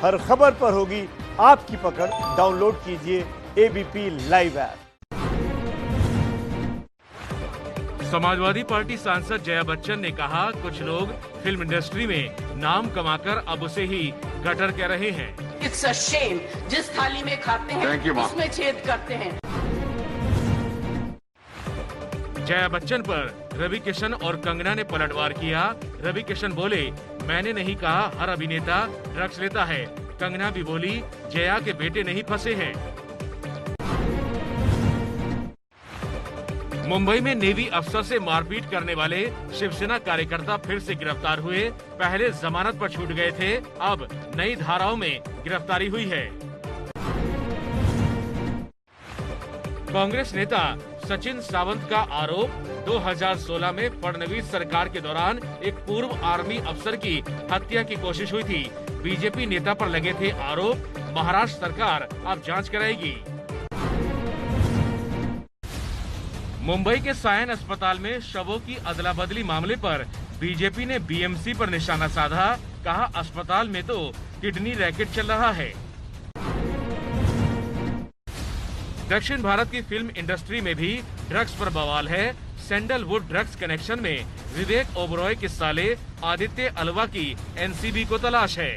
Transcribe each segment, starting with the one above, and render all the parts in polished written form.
हर खबर पर होगी आपकी पकड़। डाउनलोड कीजिए ABP live app. Samajwadi party सांसद जया बच्चन ने कहा, कुछ लोग फिल्म इंडस्ट्री में नाम कमाकर अब उसे ही गटर कह रहे हैं। इट्स अ शेम, जिस थाली में खाते हैं उसमें छेद करते हैं। जया बच्चन पर रवि किशन और कंगना ने पलटवार किया। रवि किशन बोले, मैंने नहीं कहा हर अभिनेता ड्रग्स लेता है। कंगना भी बोली, जया के बेटे नहीं फंसे हैं। मुंबई में नेवी अफसर से मारपीट करने वाले शिवसेना कार्यकर्ता फिर से गिरफ्तार हुए। पहले जमानत पर छूट गए थे, अब नई धाराओं में गिरफ्तारी हुई है। कांग्रेस नेता सचिन सावंत का आरोप, 2016 में फडणवीस सरकार के दौरान एक पूर्व आर्मी अफसर की हत्या की कोशिश हुई थी। बीजेपी नेता पर लगे थे आरोप, महाराष्ट्र सरकार अब जांच कराएगी। मुंबई के सायन अस्पताल में शवों की अदला बदली मामले पर बीजेपी ने बीएमसी पर निशाना साधा। कहा, अस्पताल में तो किडनी रैकेट चल रहा है। दक्षिण भारत की फिल्म इंडस्ट्री में भी ड्रग्स पर बवाल है। सैंडलवुड ड्रग्स कनेक्शन में विवेक ओबरॉय के साले आदित्य अलवा की एनसीबी को तलाश है।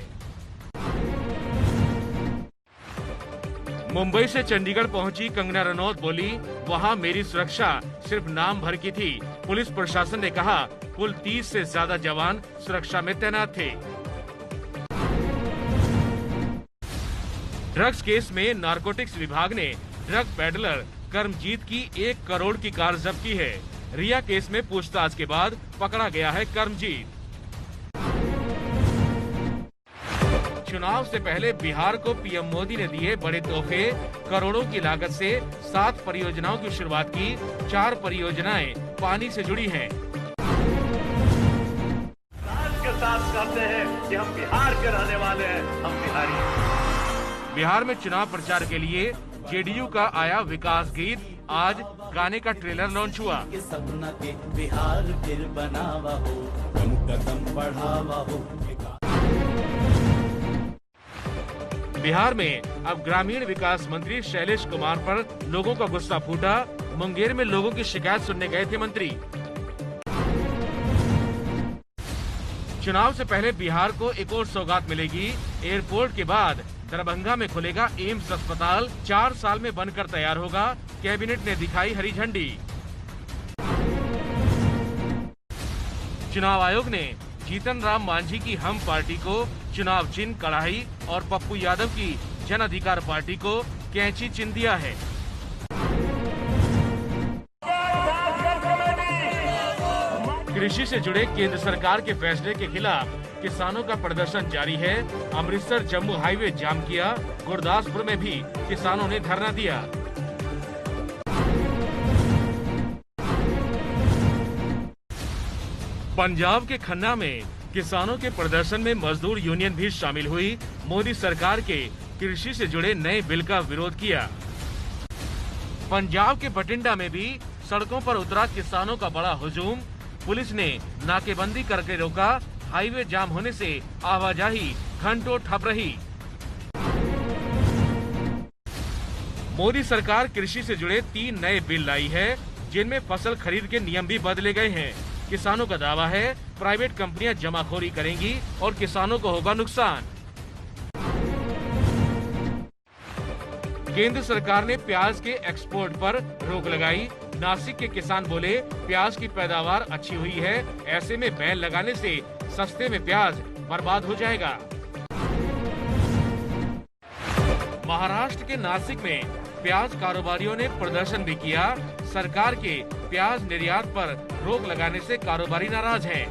मुंबई से चंडीगढ़ पहुंची कंगना रनौत बोली, वहां मेरी सुरक्षा सिर्फ नाम भर की थी। पुलिस प्रशासन ने कहा, कुल 30 से ज्यादा जवान सुरक्षा में तैनात थे। ड्रग्स केस में नारकोटिक्स विभाग ने ड्रग पेडलर कर्मजीत की 1 करोड़ की कार जब्त की है। रिया केस में पूछताछ के बाद पकड़ा गया है कर्मजीत। चुनाव से पहले बिहार को पीएम मोदी ने दिए बड़े तोहफे। करोड़ों की लागत से 7 परियोजनाओं की शुरुआत की। 4 परियोजनाएं पानी से जुड़ी हैं। के साथ कहते हैं कि हम बिहार के रहने वाले हैं, हम बिहारी हैं। बिहार में चुनाव प्रचार के लिए जेडीयू का आया विकास गीत। आज गाने का ट्रेलर लॉन्च हुआ। सपना के बिहार फिर बनावा हो, कदम बढ़ावा हो। बिहार में अब ग्रामीण विकास मंत्री शैलेश कुमार पर लोगों का गुस्सा फूटा। मुंगेर में लोगों की शिकायत सुनने गए थे मंत्री। चुनाव से पहले बिहार को एक और सौगात मिलेगी। एयरपोर्ट के बाद दरभंगा में खुलेगा एम्स अस्पताल। 4 साल में बनकर तैयार होगा। कैबिनेट ने दिखाई हरी झंडी। चुनाव आयोग ने जीतन राम मांझी की हम पार्टी को चुनाव चिन्ह कढ़ाई और पप्पू यादव की जन अधिकार पार्टी को कैंची चिन्ह दिया है। कृषि से जुड़े केंद्र सरकार के फैसले के खिलाफ किसानों का प्रदर्शन जारी है। अमृतसर जम्मू हाईवे जाम किया। गुरदासपुर में भी किसानों ने धरना दिया। पंजाब के खन्ना में किसानों के प्रदर्शन में मजदूर यूनियन भी शामिल हुई। मोदी सरकार के कृषि से जुड़े नए बिल का विरोध किया। पंजाब के बठिंडा में भी सड़कों पर उतरा किसानों का बड़ा हुजूम। पुलिस ने नाकेबंदी करके रोका। हाईवे जाम होने से आवाजाही घंटों ठप रही। मोदी सरकार कृषि से जुड़े 3 नए बिल लाई है, जिनमें फसल खरीद के नियम भी बदले गए हैं। किसानों का दावा है, प्राइवेट कंपनियां जमाखोरी करेंगी और किसानों को होगा नुकसान। केंद्र सरकार ने प्याज के एक्सपोर्ट पर रोक लगाई। नासिक के किसान बोले, प्याज की पैदावार अच्छी हुई है, ऐसे में बैन लगाने से सस्ते में प्याज बर्बाद हो जाएगा। महाराष्ट्र के नासिक में प्याज कारोबारियों ने प्रदर्शन भी किया। सरकार के प्याज निर्यात पर रोक लगाने से कारोबारी नाराज हैं।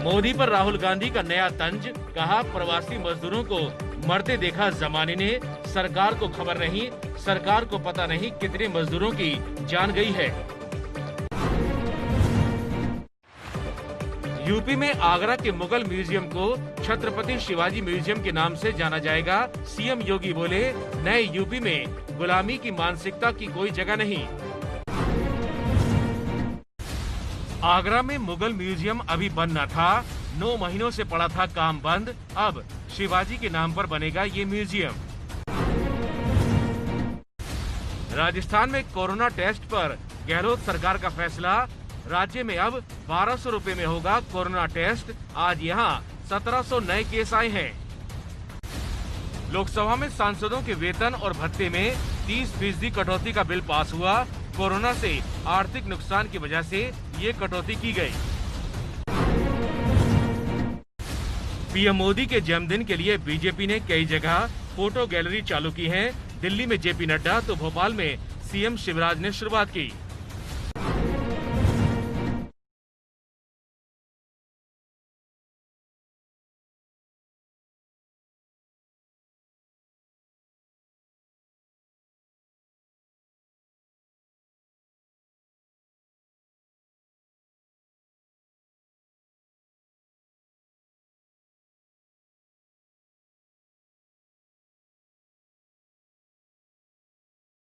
मोदी पर राहुल गांधी का नया तंज। कहा, प्रवासी मजदूरों को मरते देखा जमाने ने, सरकार को खबर नहीं, सरकार को पता नहीं कितने मजदूरों की जान गई है। यूपी में आगरा के मुगल म्यूजियम को छत्रपति शिवाजी म्यूजियम के नाम से जाना जाएगा। सीएम योगी बोले, नए यूपी में गुलामी की मानसिकता की कोई जगह नहीं। आगरा में मुगल म्यूजियम अभी बन न था, 9 महीनों से पड़ा था काम बंद। अब शिवाजी के नाम पर बनेगा ये म्यूजियम। राजस्थान में कोरोना टेस्ट पर गहलोत सरकार का फैसला। राज्य में अब 1200 रुपए में होगा कोरोना टेस्ट। आज यहाँ 1700 नए केस आए हैं। लोकसभा में सांसदों के वेतन और भत्ते में 30% कटौती का बिल पास हुआ। कोरोना से आर्थिक नुकसान की वजह से ये कटौती की गई। पीएम मोदी के जन्मदिन के लिए बीजेपी ने कई जगह फोटो गैलरी चालू की है। दिल्ली में जेपी नड्डा तो भोपाल में सीएम शिवराज ने शुरुआत की।